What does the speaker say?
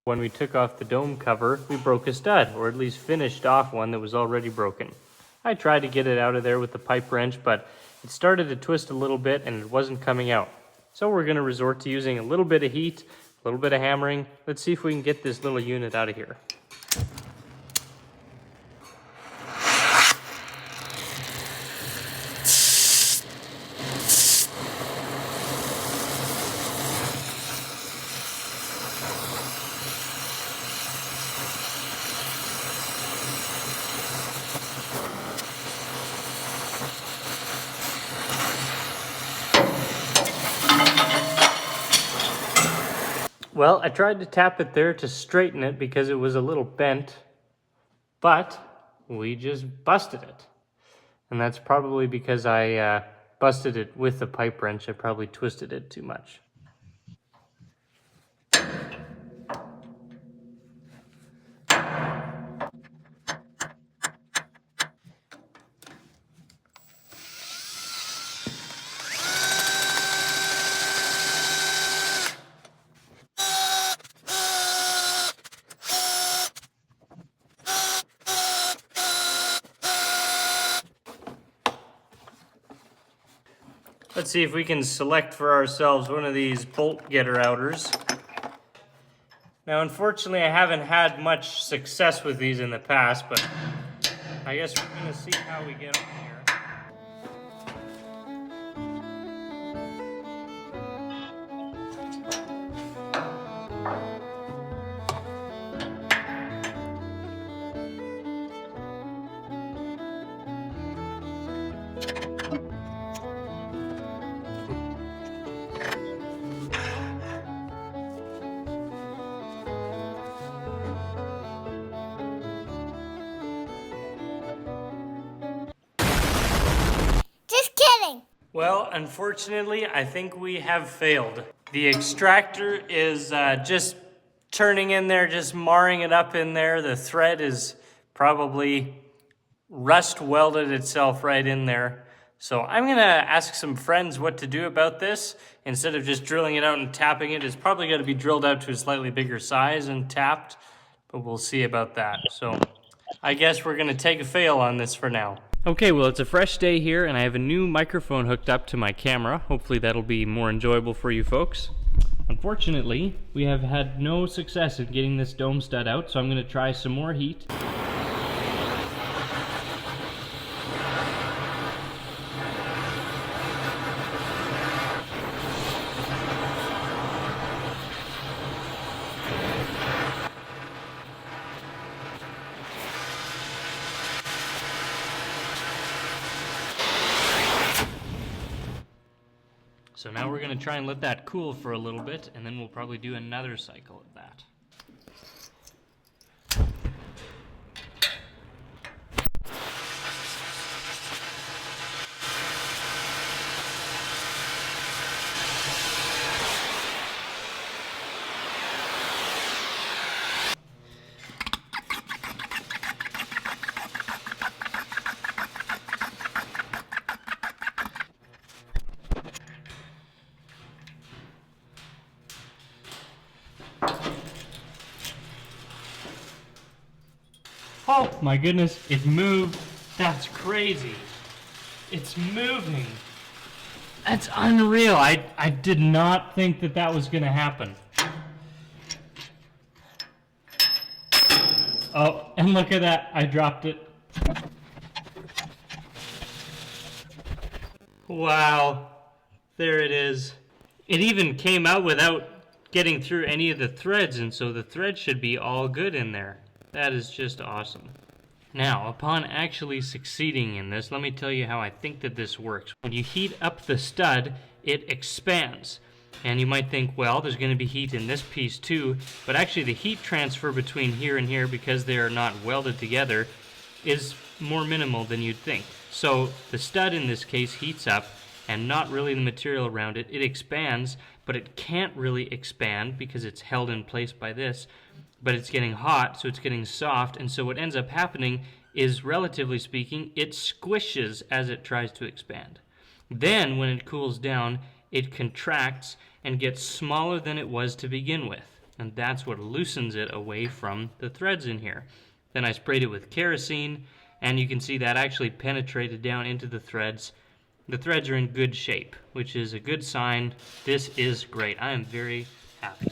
When we took off the dome cover, we broke a stud, or at least finished off one that was already broken. I tried to get it out of there with the pipe wrench, but it started to twist a little bit and it wasn't coming out. So we're going to resort to using a little bit of heat, a little bit of hammering. Let's see if we can get this little unit out of here. Well, I tried to tap it there to straighten it because it was a little bent, but we just busted it. And that's probably because I busted it with the pipe wrench. I probably twisted it too much. Let's see if we can select for ourselves one of these bolt getter outers. Now, unfortunately, I haven't had much success with these in the past, but I guess we're going to see how we get on here. Well, unfortunately, I think we have failed. The extractor is just turning in there, just marring it up in there. The thread is probably rust welded itself right in there. So I'm gonna ask some friends what to do about this. Instead of just drilling it out and tapping it, it's probably gonna be drilled out to a slightly bigger size and tapped, but we'll see about that. So I guess we're gonna take a fail on this for now. Okay, well, it's a fresh day here, and I have a new microphone hooked up to my camera. Hopefully that'll be more enjoyable for you folks. Unfortunately, we have had no success in getting this dome stud out, so I'm going to try some more heat. So now we're going to try and let that cool for a little bit, and then we'll probably do another cycle of that. Oh my goodness, it moved. That's crazy. It's moving. That's unreal. I did not think that that was gonna happen. Oh, and look at that, I dropped it. Wow, there it is. It even came out without getting through any of the threads, and so the thread should be all good in there. That is just awesome. Now, upon actually succeeding in this, let me tell you how I think that this works. When you heat up the stud, it expands. And you might think, well, there's going to be heat in this piece too, but actually the heat transfer between here and here, because they are not welded together, is more minimal than you'd think. So the stud in this case heats up, and not really the material around it. It expands, but it can't really expand because it's held in place by this. But it's getting hot, so it's getting soft, and so what ends up happening is, relatively speaking, it squishes as it tries to expand. Then, when it cools down, it contracts and gets smaller than it was to begin with. and that's what loosens it away from the threads in here. Then I sprayed it with kerosene, and you can see that actually penetrated down into the threads. The threads are in good shape, which is a good sign. This is great. I am very happy.